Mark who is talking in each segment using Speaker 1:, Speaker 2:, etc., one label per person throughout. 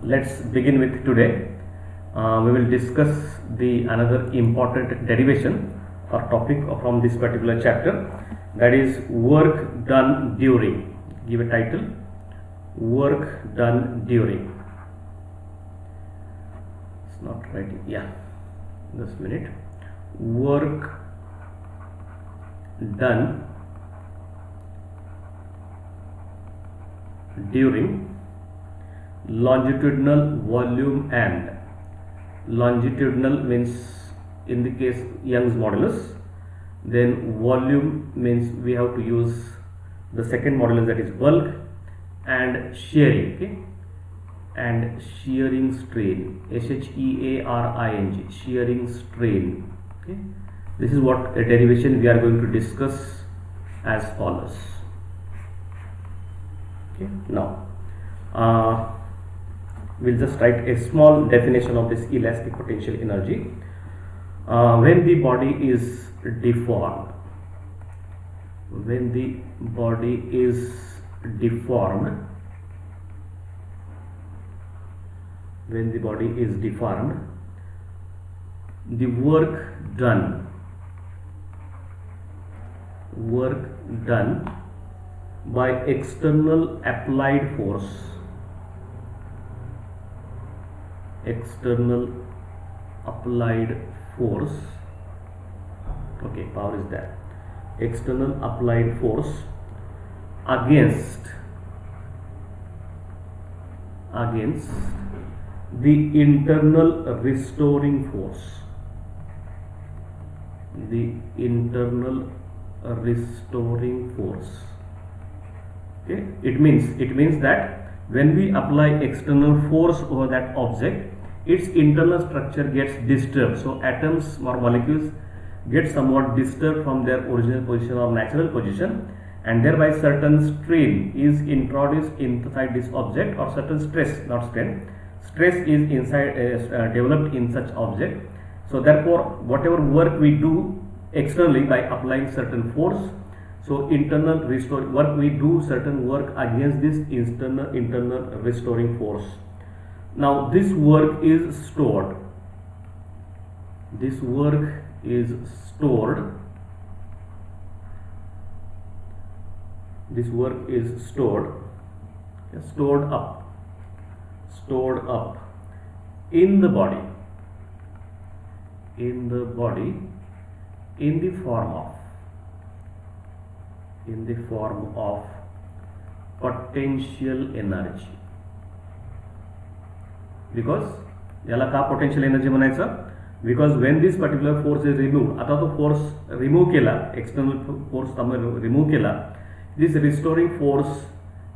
Speaker 1: let's begin with today. We will discuss the another important derivation or topic from this particular chapter, that is work done during. Give a title: work done during. It's not writing. Yeah, just a minute. Work done during longitudinal volume, and longitudinal means in the case Young's modulus, then volume means we have to use the second modulus, that is bulk, and shearing, okay, and shearing strain, shearing, shearing strain, okay. This is what a derivation we are going to discuss as follows. Okay, now we'll just write a small definition of this elastic potential energy. When the body is deformed, when the body is deformed, when the body is deformed, the work done by external applied force, okay, power is that external applied force against the internal restoring force, okay. It means that when we apply external force over that object, its internal structure gets disturbed, so atoms or molecules get somewhat disturbed from their original position or natural position, and thereby certain strain is introduced inside this object, or certain stress, not strain, stress is developed in such object. So therefore whatever work we do externally by applying certain force, so internal restore work, we do certain work against this internal restoring force. Now this work is stored, stored up in the body, in the form of potential energy. Because याला का potential energy म्हणायचं? Because when this particular force is removed, आता तो force remove केला, external force remove केला, this restoring force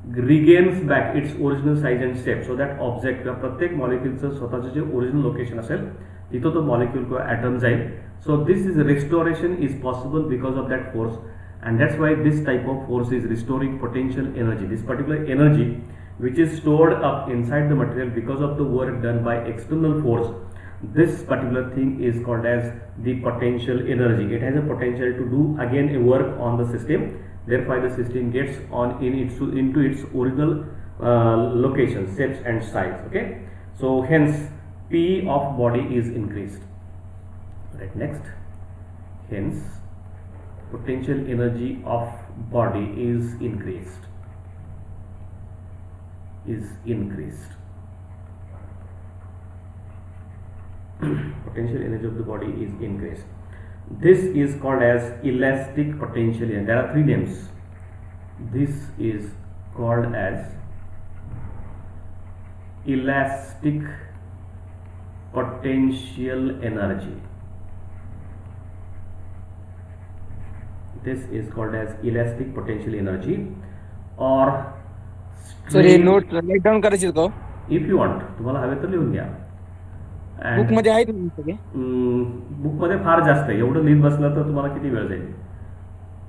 Speaker 1: regains back its original size and shape, so that object किंवा प्रत्येक मॉलिक्यूलचं स्वतःचं जे ओरिजिनल लोकेशन असेल तिथं तो मॉलिक्यूल किंवा ॲटम जाईल. So this is restoration is possible because of that force, and that's why this type of force is restoring potential energy. This particular energy which is stored up inside the material because of the work done by external force, this particular thing is called as the potential energy. It has a potential to do again a work on the system, therefore the system gets on into its original location, shapes and size, okay. So hence P of body is increased. Right, next, hence potential energy of body is increased. Potential energy of the body is increased. This is called as elastic potential energy. There are three names. This is called as elastic potential energy. This is called as elastic potential energy or
Speaker 2: sir हे note write down करायचे का?
Speaker 1: if you want, तुम्हाला हवे तर लिहून घ्या.
Speaker 2: Book मध्ये आहेत सगळे?
Speaker 1: बुक मध्ये फार जास्त आहे, एवढं लिहित बसलं तर तुम्हाला किती वेळ जाईल.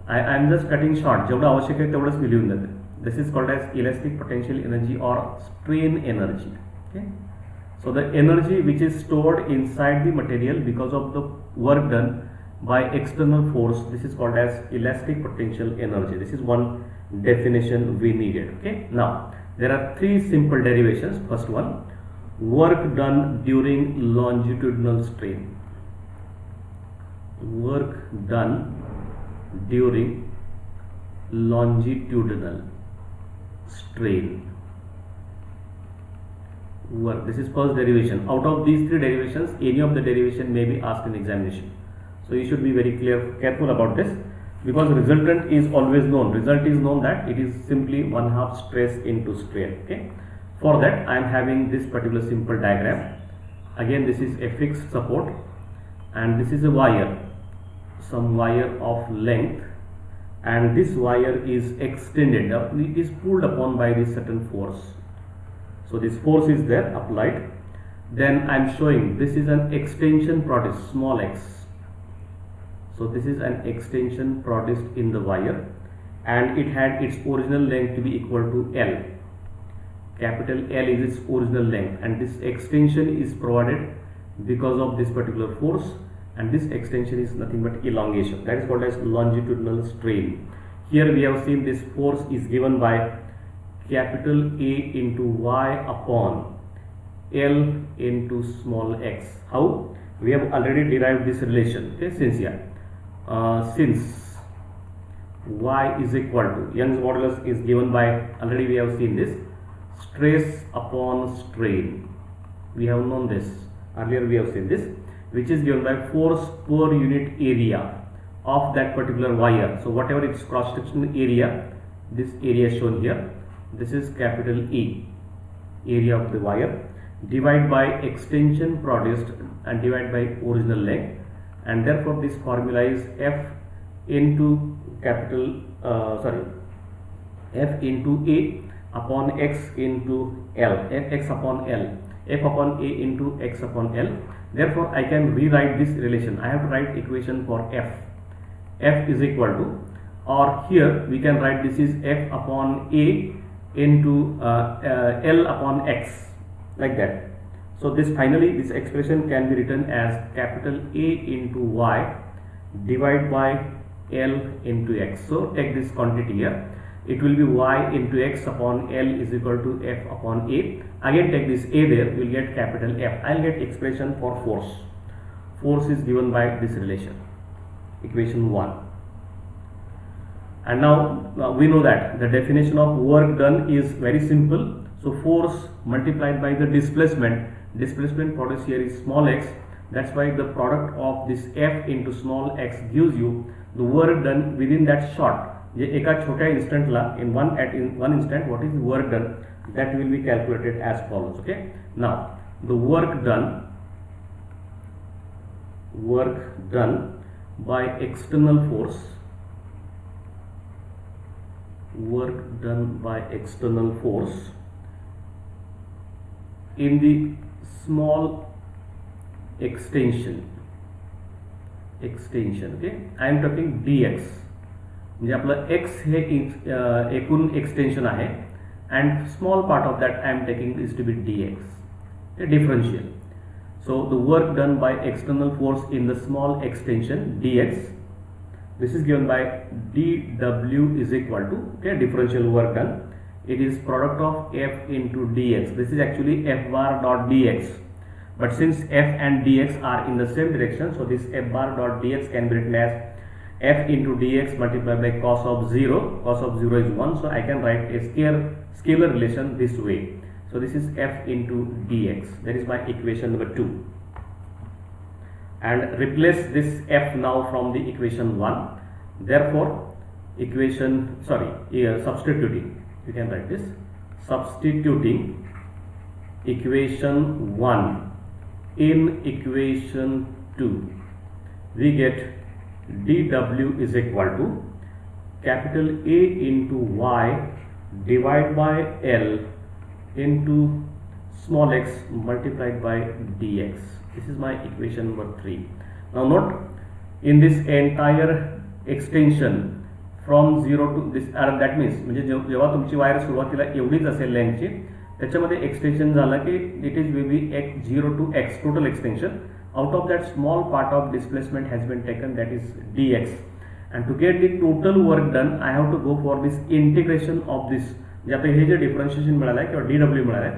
Speaker 1: I am just cutting short, जेवढं आवश्यक आहे तेवढंच मी लिहून देते. This is called as elastic potential energy और strain energy. Okay, so the energy which is stored inside the material because of the work done by external force, this is called as elastic potential energy. This is one definition we needed. Okay, now there are three simple derivations. First one, work done during longitudinal strain, work done during longitudinal strain. Work, this is first derivation. Out of these three derivations, any of the derivation may be asked in examination, so you should be very careful about this, because resultant is always known. Result is known that it is simply 1/2 stress into strain. Okay, for that I am having this particular simple diagram. Again, this is a fixed support and this is a wire, some wire of length, and this wire is extended, it is pulled upon by this certain force. So this force is there applied. Then I am showing this is an extension produced, small x. So this is an extension produced in the wire, and it had its original length to be equal to L. Capital L is its original length, and this extension is provided because of this particular force, and this extension is nothing but elongation. That is called as longitudinal strain. Here we have seen this force is given by capital A into y upon L into small x. How? We have already derived this relation. Okay, since y is equal to, Young's modulus is given by, already we have seen this, stress upon strain. We have known this, earlier we have seen this, which is given by force per unit area of that particular wire. So whatever its cross sectional area, this area shown here, this is capital E, area of the wire, divide by extension produced and divide by original length, and therefore this formula is F into F into A upon X into L, X upon L, F upon A into X upon L. Therefore I can rewrite this relation. I have to write equation for F. F is equal to, or here we can write this is F upon A into L upon X, like that. So this finally this expression can be written as capital A into Y divided by L into X. So take this quantity here, it will be Y into X upon L is equal to F upon A. Again take this A there, you will get capital F. I will get expression for force. Force is given by this relation, equation 1. And now we know that the definition of work done is very simple. So force multiplied by the displacement produced here is small x. That's why the product of this F into small x gives you the work done within that shot. एका छोट्या इंस्टंटला in one instant what is work done, that will be calculated as follows. Okay, now the work done by external force, work done by external force in the small extension. Okay, I am talking dx, म्हणजे आपलं x हे एकूण extension आहे, and small part of that I am taking is to be dx, a differential. So the work done by external force in the small extension dx, this is given by dw is equal to, okay, differential work done, it is product of f into dx. This is actually f bar dot dx, but since f and dx are in the same direction, so this f bar dot dx can be written as f into dx multiplied by cos of 0. Cos of 0 is 1, so I can write a scalar relation this way. So this is f into dx, that is my equation number 2, and replace this f now from the equation 1. Therefore substituting, you can write this, substituting equation 1 in equation 2, we get dw is equal to capital A into y divided by L into small x multiplied by dx. This is my equation number 3. Now note, in this entire extension from 0 to this, that means म्हणजे जेव्हा तुमची wire सुरुवातीला एवढीच असेल लेंथची, त्याच्यामध्ये extension झालं की it is will be 0 to x total extension. Out of that small part of displacement has been taken, that is dx, and to get the total work done I have to go for this integration of this. जे आता हे जे differentiation मिळालं आहे किंवा dw मिळालं आहे,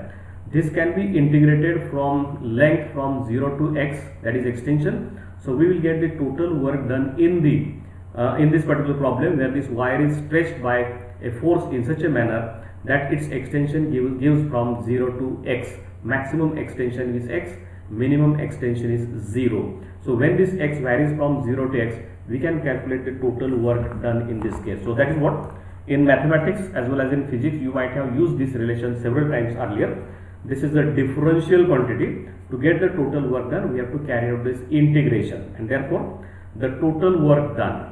Speaker 1: This can be integrated from length from 0 to x, that is extension. So we will get the total work done in this particular problem, where this wire is stretched by a force in such a manner that its extension gives from 0 to x. Maximum extension is x, minimum extension is 0. So when this x varies from 0 to x, we can calculate the total work done in this case. So that is what in mathematics as well as in physics you might have used this relation several times earlier. This is the differential quantity. To get the total work done, we have to carry out this integration, and therefore the total work done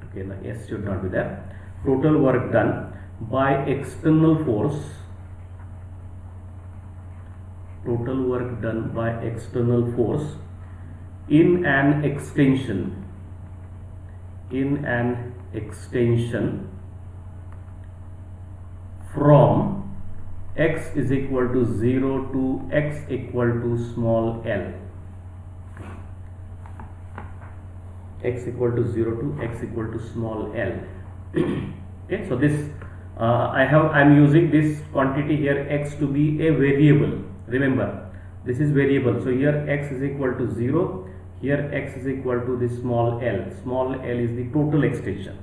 Speaker 1: okay, now s should not be there. Total work done by external force, in an extension from x is equal to 0 to x equal to small l. X equal to 0 to x equal to small l. Okay, so this I'm using this quantity here x to be a variable. Remember, this is variable. So here x is equal to 0. Here x is equal to the small l. Small l is the total extension.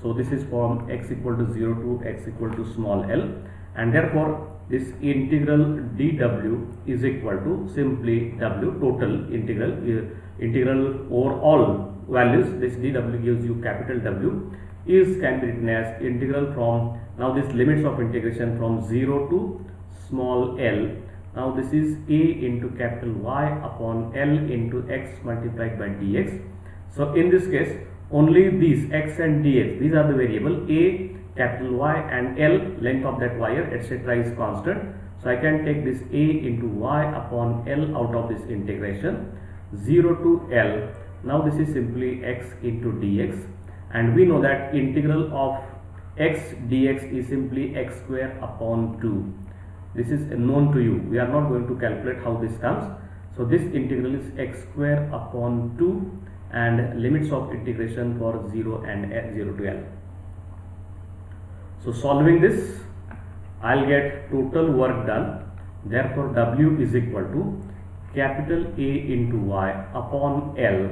Speaker 1: So this is from x equal to 0 to x equal to small l, and therefore this integral dw is equal to simply w, total integral over all values. This dw gives you capital W can be written as integral from, now this limits of integration from 0 to small l. Now this is a into capital Y upon l into x multiplied by dx. So in this case only these x and dx, these are the variable. A, capital Y and L, length of that wire, etc. is constant. So I can take this a into y upon L out of this integration, 0 to L. Now this is simply x into dx, and we know that integral of x dx is simply x square upon 2. This is known to you. We are not going to calculate how this comes. So this integral is x square upon 2, and limits of integration for 0 and 0 to L. So solving this, I'll get total work done. Therefore W is equal to capital A into Y upon L,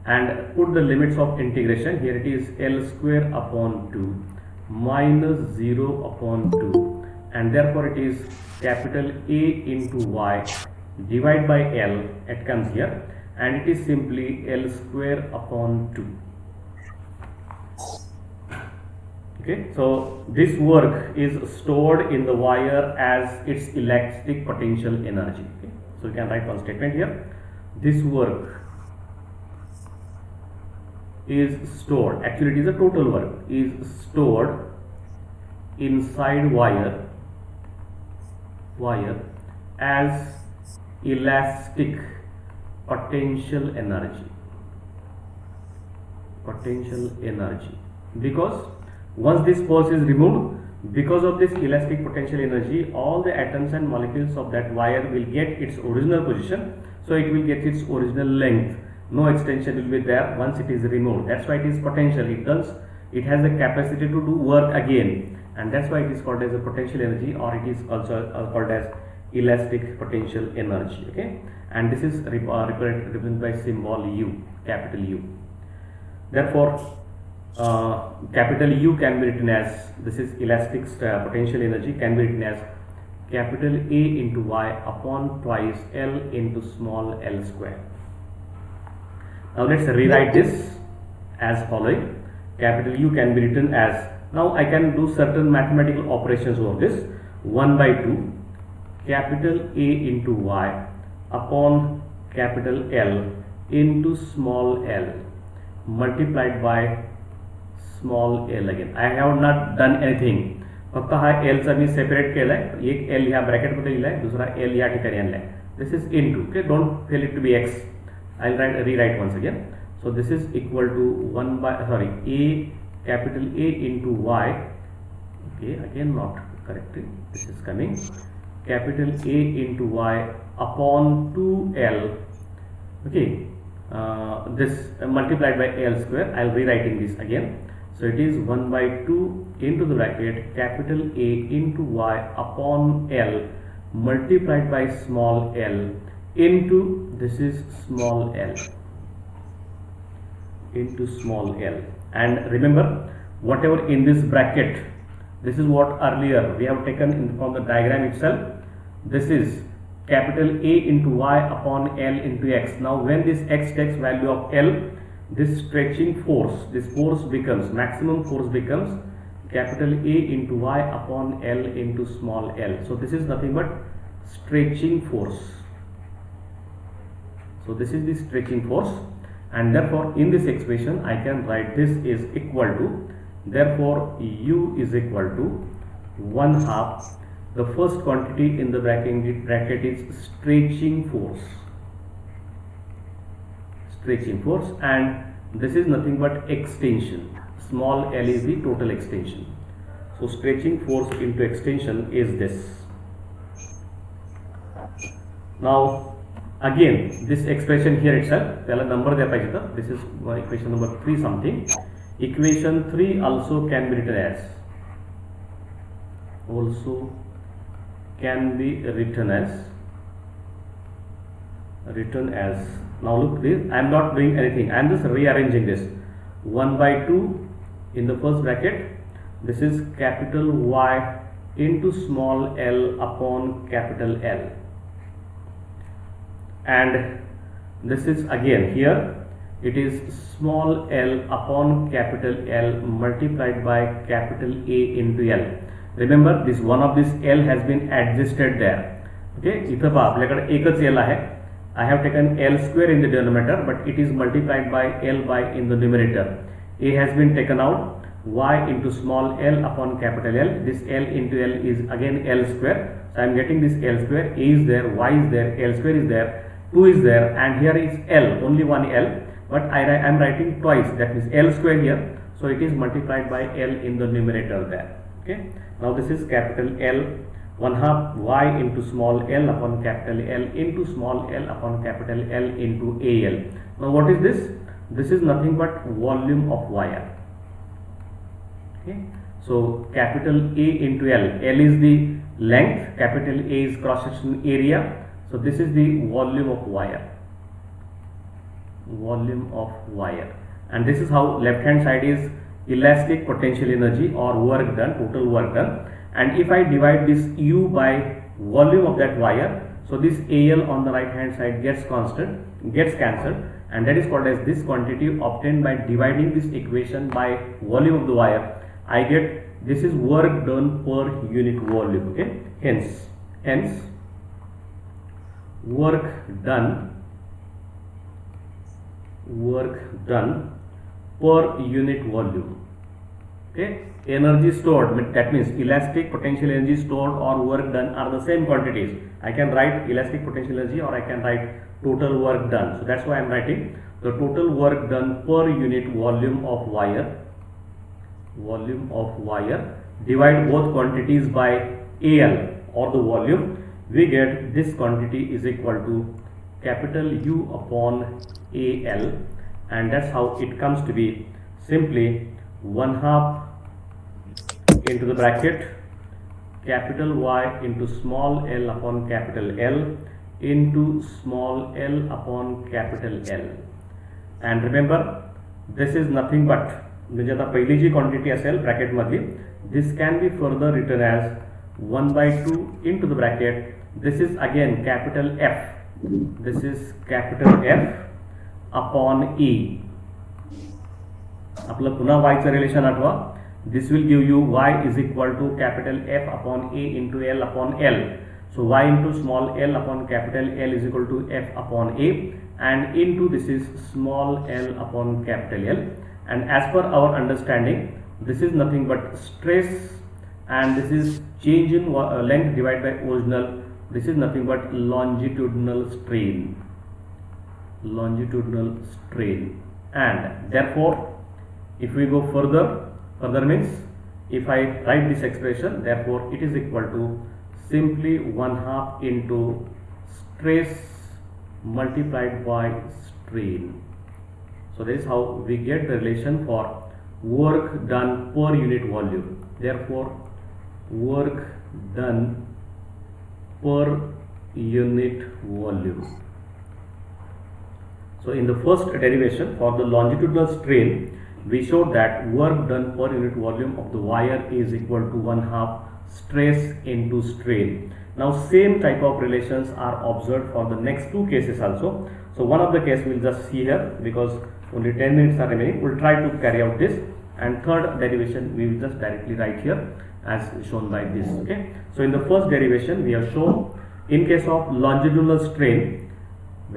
Speaker 1: and put the limits of integration. Here it is L square upon 2 minus 0 upon 2, and therefore it is capital A into Y divided by L, it comes here, and it is simply L square upon 2. Okay, so this work is stored in the wire as its elastic potential energy. Okay, so you can write one statement here. This work is stored, actually it is a total work, is stored inside wire as elastic potential energy, because once this force is removed, because of this elastic potential energy, all the atoms and molecules of that wire will get its original position. So it will get its original length. No extension will be there once it is removed. That's why it is potential. It has the capacity to do work again, and that's why it is called as a potential energy, or it is also called as elastic potential energy. Okay, and this is represented by symbol U, capital U. Therefore capital U can be written as, this is elastic potential energy, can be written as capital A into Y upon twice L into small l square. Now let's rewrite this as following. Capital U can be written as, now I can do certain mathematical operations over this. 1 by 2 capital A into Y upon capital L into small l multiplied by small l again. I have not done anything, फक्त हा l चा मी separate केलाय. एक l ह्या bracket मध्ये लिहिलाय, दुसरा l या ठिकाणी आणलाय. This is into, okay, don't fail it to be x. I'll rewrite once again. So this is equal to 1 by, sorry, a, capital A into y, okay, again not correctly, this is coming, capital A into y upon 2l, okay, this multiplied by l square. I'll rewriting this again. So it is 1 by 2 into the bracket capital A into y upon L multiplied by small l into, this is small l, into small l. And remember, whatever in this bracket, this is what earlier we have taken from the diagram itself. This is capital A into y upon L into x. Now when this x takes value of L, this stretching force, this force becomes, maximum force becomes capital A into y upon L into small l. So this is nothing but stretching force. So this is the stretching force, and therefore in this expression I can write this is equal to, therefore U is equal to 1/2. The first quantity in the bracket is stretching force, and this is nothing but extension. Small l is the total extension. So stretching force into extension is this. Now again this expression here itself, त्याला number द्या पाहिजे तर, this is equation number 3 something. Equation 3 also can be written as, now look this, I am not doing anything, I am just rearranging this. 1 by 2 in the first bracket, this is capital Y into small l upon capital L, and this is again here, it is small l upon capital L multiplied by capital A into L. Remember, this one of this L has been adjusted there. Okay, इथं पहा आपल्याकडे एकच L आहे. I have taken L square in the denominator, but it is multiplied by L by in the numerator. A has been taken out. Y into small l upon capital L. This L into L is again L square. So I am getting this L square. A is there, Y is there, L square is there, 2 is there, and here is L, only one L. But I am writing twice. That means L square here. So it is multiplied by L in the numerator there. Okay. Now this is capital L 1/2 y into small l upon capital L into small l upon capital L into AL. Now what is this? This is nothing but volume of wire. Okay. So capital A into L. L is the length, capital A is cross section area. So this is the volume of wire. And this is how left hand side is elastic potential energy or work done, total work done. And if I divide this U by volume of that wire, so this AL on the right hand side gets cancelled, and that is called as this quantity obtained by dividing this equation by volume of the wire. I get, this is work done per unit volume. Okay, hence work done per unit volume. Okay, energy stored, that means elastic potential energy stored or work done are the same quantities. I can write elastic potential energy or I can write total work done. So that's why I am writing the total work done per unit volume of wire. Divide both quantities by AL or the volume, we get this quantity is equal to capital U upon AL, and that's how it comes to be, simply 1/2 into the bracket capital Y into small l upon capital L into small l upon capital L. And remember, this is nothing but, म्हणजे आता पहिली जी quantity असेल bracket मधली, this can be further written as 1/2 into the bracket, this is again capital F, this is capital F upon E. आपलं पुन्हा y चं relation आठवा, this will give you y is equal to capital F upon A into L upon L. So y into small l upon capital L is equal to F upon A, and into this is small l upon capital L. And as per our understanding, this is nothing but stress, and this is change in length divided by original. This is nothing but longitudinal strain. And therefore, if we go further means if I write this expression, therefore it is equal to simply 1/2 into stress multiplied by strain. So this is how we get the relation for work done per unit volume. Therefore, work done per unit volume. So in the first derivation for the longitudinal strain, we showed that work done per unit volume of the wire is equal to 1/2 stress into strain. Now same type of relations are observed for the next two cases also. So one of the case we'll just see here because only 10 minutes are remaining. We'll try to carry out this, and third derivation we will just directly write here as shown by this. Okay. So in the first derivation we have shown in case of longitudinal strain,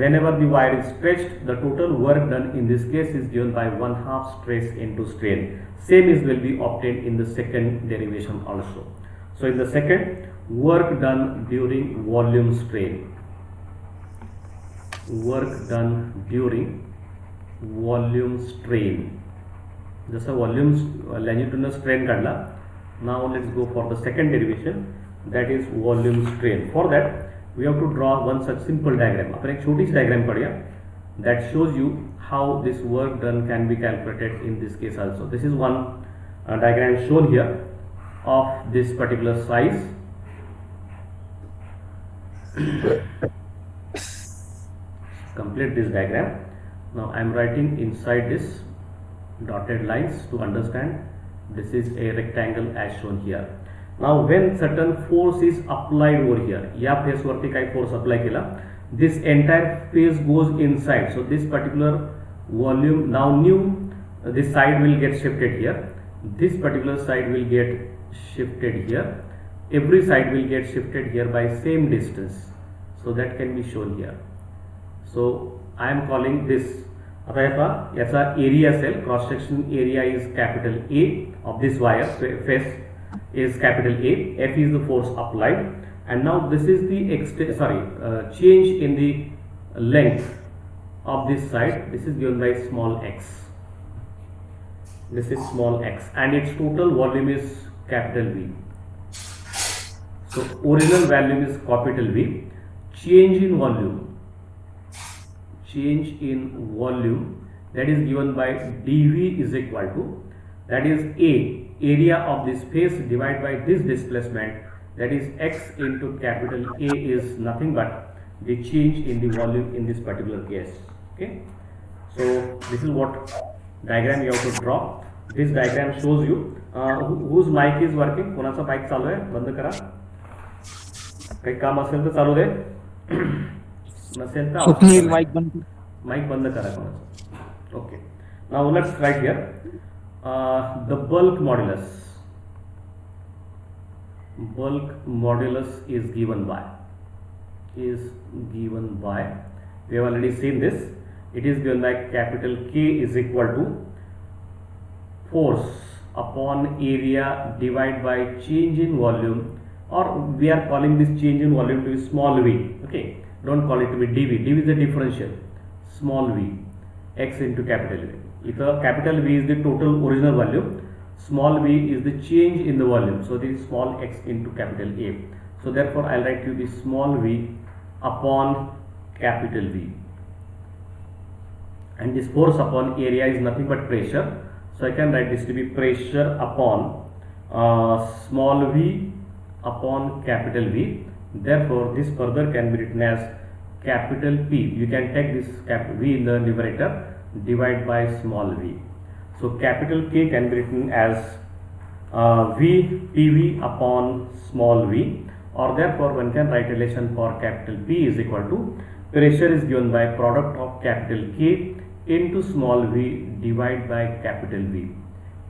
Speaker 1: whenever the wire is stretched, the total work done in this case is given by 1/2 stress into strain. Same is will be obtained in the second derivation also. So in the second, work done during volume strain. Work done during volume strain. जसं volume longitudinal strain काढला. Now let's go for the second derivation, that is volume strain. For that we have to draw one such simple diagram. आपण एक छोटी सी diagram काढूया that shows you how this work done can be calculated in this case also. This is one diagram shown here of this particular size. Complete this diagram. Now I am writing inside this dotted lines to understand. This is a rectangle as shown here. Now when certain force is applied over here, या face वरती काही force apply केला, this entire face goes inside. So this particular volume now new, this side will get shifted here. This particular side will get shifted here. Every side will get shifted here by same distance. So that can be shown here. So I am calling this. आता याचा area असेल, cross section area is capital A of this wire face is capital A. F is the force applied, and now this is the change in the length of this side. This is given by small x. This is small x, and its total volume is capital V. So original value is capital V. Change in volume. Change in volume, that is given by dV is equal to, that is A, area of this face divided by this displacement, that is x into capital A is nothing but the change in the volume in this particular case. Okay, so this is what diagram you have to draw. This diagram shows you whose mic is working. कोणाचा mic चालू आहे? बंद करा. काही काम असेल तर चालू दे. नसेल तर
Speaker 2: स्वप्नील माईक बंद.
Speaker 1: माइक बंद करा कोणाचं. Okay. Now let's write here the bulk modulus is given by we have already seen this. It is given by capital K is equal to force upon area divided by change in volume, or we are calling this change in volume to be small v. Okay, don't call it to be dv. Dv is the differential, small v, x into capital V. If capital V is the total original volume, small v is the change in the volume. So this is small x into capital A. So therefore I'll write you the small v upon capital V. And this force upon area is nothing but pressure. So I can write this to be pressure upon small v upon capital V. Therefore this further can be written as capital P. You can take this capital V in the numerator, divide by small v. So capital K can be written as V PV upon small v, or therefore one can write relation for capital P is equal to pressure is given by product of capital K into small v divided by capital V.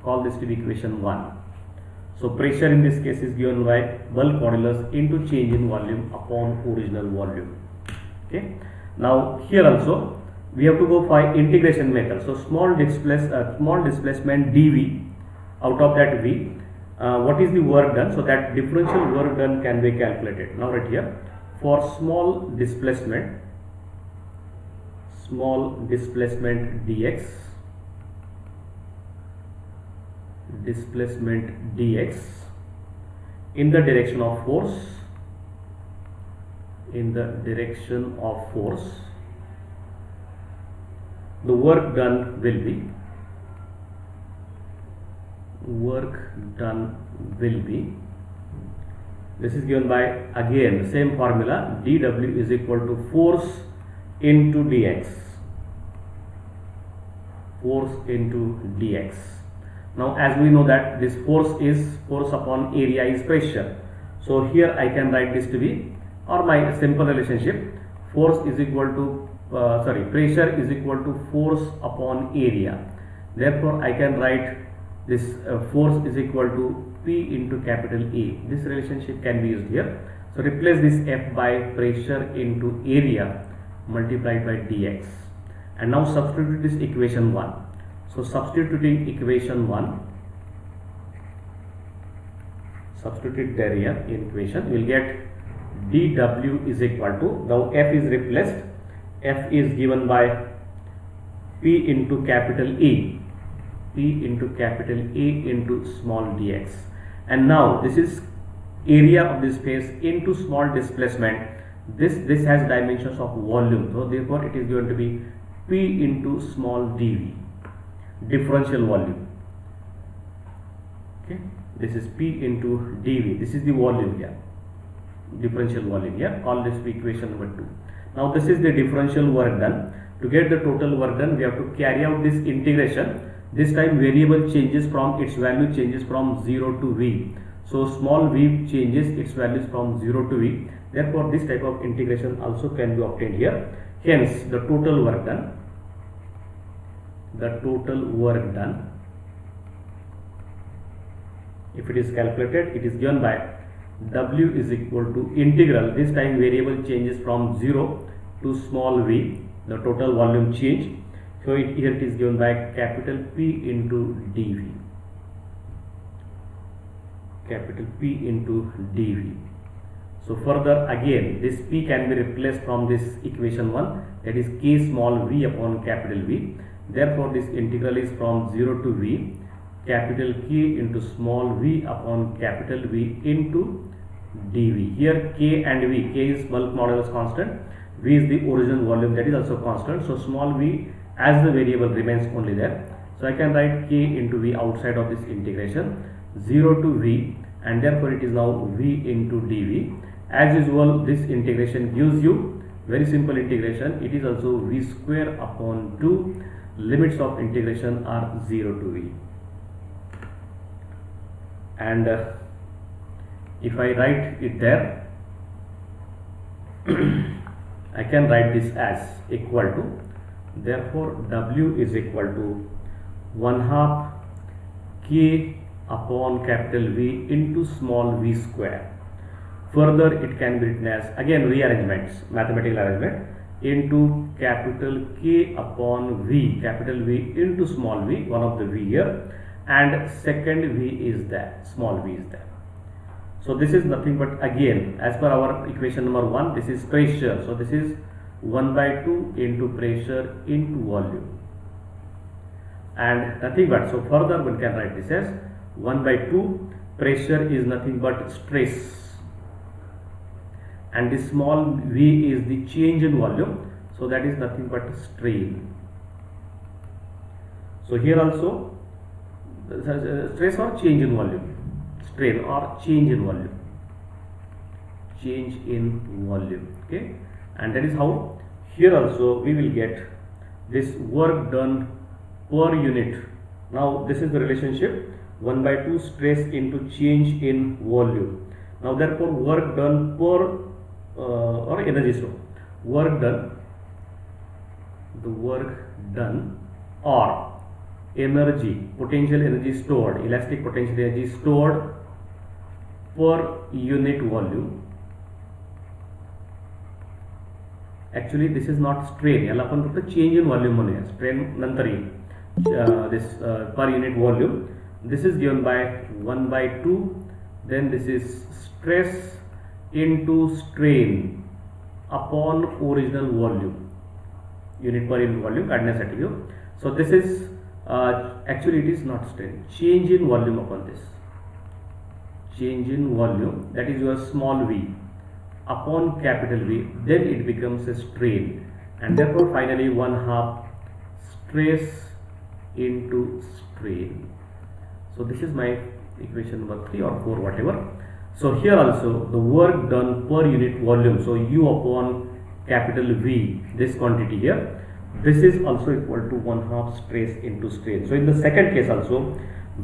Speaker 1: Call this to be equation 1. So pressure in this case is given by bulk modulus into change in volume upon original volume. Okay. Now here also we have to go for integration method. So small displacement dV, out of that V, what is the work done? So that differential work done can be calculated. Now right here, for small displacement dx in the direction of force, the work done will be work done will be, this is given by again the same formula, dW is equal to force into dx, force into dx. Now as we know that this force is force upon area is pressure, so here I can write this to be, or my simple relationship, force is equal to pressure is equal to force upon area. Therefore I can write this force is equal to P into capital A. This relationship can be used here. So replace this F by pressure into area multiplied by dx, and now substitute this equation 1. So substituting equation 1, substitute there here in equation, we will get dW is equal to, now F is replaced, F is given by P into capital A, P into capital A into small dx, and now this is area of this space into small displacement. This has dimensions of volume, so therefore it is going to be P into small dV, differential volume. Okay, this is P into dV, this is the volume here, differential volume here. Call this equation number 2. Now this is the differential work done. To get the total work done, we have to carry out this integration. This time variable changes from, its value changes from 0 to V. So small v changes its values from 0 to V. Therefore this type of integration also can be obtained here. Hence the total work done, if it is calculated, it is given by W is equal to integral, this time variable changes from 0 to small v, the total volume change. So here it is given by capital P into dV, capital P into dV. So further again this P can be replaced from this equation 1, that is K small v upon capital V. Therefore this integral is from 0 to V, capital K into small v upon capital V into dV. Here K and V, K is bulk modulus constant, V is the original volume, that is also constant. So small v as the variable remains only there. So I can write K into V outside of this integration, 0 to V, and therefore it is now V into dV. As usual this integration gives you very simple integration, it is also V square upon 2, limits of integration are 0 to V. And if I write it there, I can write this as equal to, therefore W is equal to 1/2 K upon capital V into small v square. Further it can be written as, again rearrangements, mathematical arrangement, into capital K upon V, capital V into small v, one of the V here, and second V is there, small v is there. So this is nothing but, again as per our equation number 1, this is pressure, so this is 1/2 into pressure into volume, and nothing but, so further one can write this as 1/2, pressure is nothing but stress, and this small v is the change in volume, so that is nothing but strain. So here also stress or change in volume, strain or change in volume, change in volume. Okay, and that is how here also we will get this work done per unit. Now this is the relationship, 1/2 stress into change in volume. Now therefore work done per or energy, so work done, the work done, or energy, potential energy stored, elastic potential energy stored per unit volume. Actually this is not strain, याला आपण फक्त change in volume म्हणूया, strain नंतर येईल. This per unit volume, this is given by 1/2, then this is stress into strain upon original volume, unit per unit volume काढण्यासाठी घेऊ. So this is actually it is not strain, change in volume upon this, change in volume, that is your small v upon capital V, then it becomes a strain, and therefore finally 1/2 stress into strain. So this is my equation number 3 or 4, whatever. So here also the work done per unit volume, so U upon capital V, this quantity here, this is also equal to 1/2 stress into strain. So in the second case also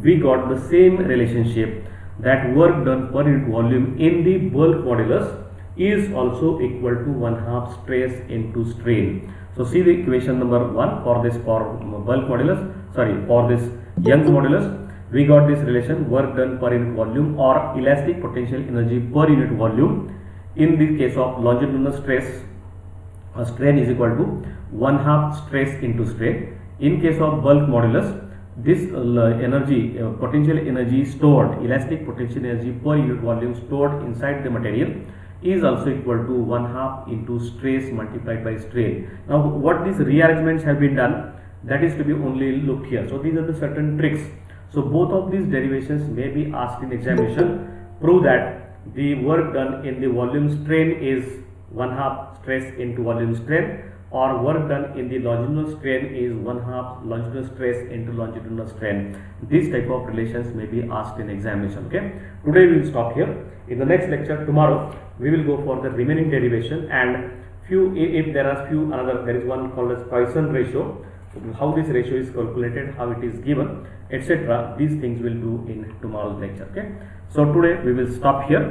Speaker 1: we got the same relationship, that work done per unit volume in the bulk modulus is also equal to 1/2 stress into strain. So see the equation number 1 for this, for bulk modulus, for this Young's modulus, we got this relation, work done per unit volume or elastic potential energy per unit volume. In the case of longitudinal stress, strain is equal to 1/2 stress into strain. In case of bulk modulus, this energy, potential energy stored, elastic potential energy per unit volume stored inside the material is also equal to 1/2 into stress multiplied by strain. Now what these rearrangements have been done, that is to be only looked here. So these are the certain tricks. So both of these derivations may be asked in examination. Prove that the work done in the volume strain is 1/2 stress into volume strain, or work done in the longitudinal strain is 1/2 longitudinal stress into longitudinal strain. These type of relations may be asked in examination. Okay, today we will stop here. In the next lecture tomorrow we will go for the remaining derivation, and few, if there are few another, there is one called as Poisson ratio, how this ratio is calculated, how it is given, etc. These things will do in tomorrow's lecture. Okay, so today we will stop here.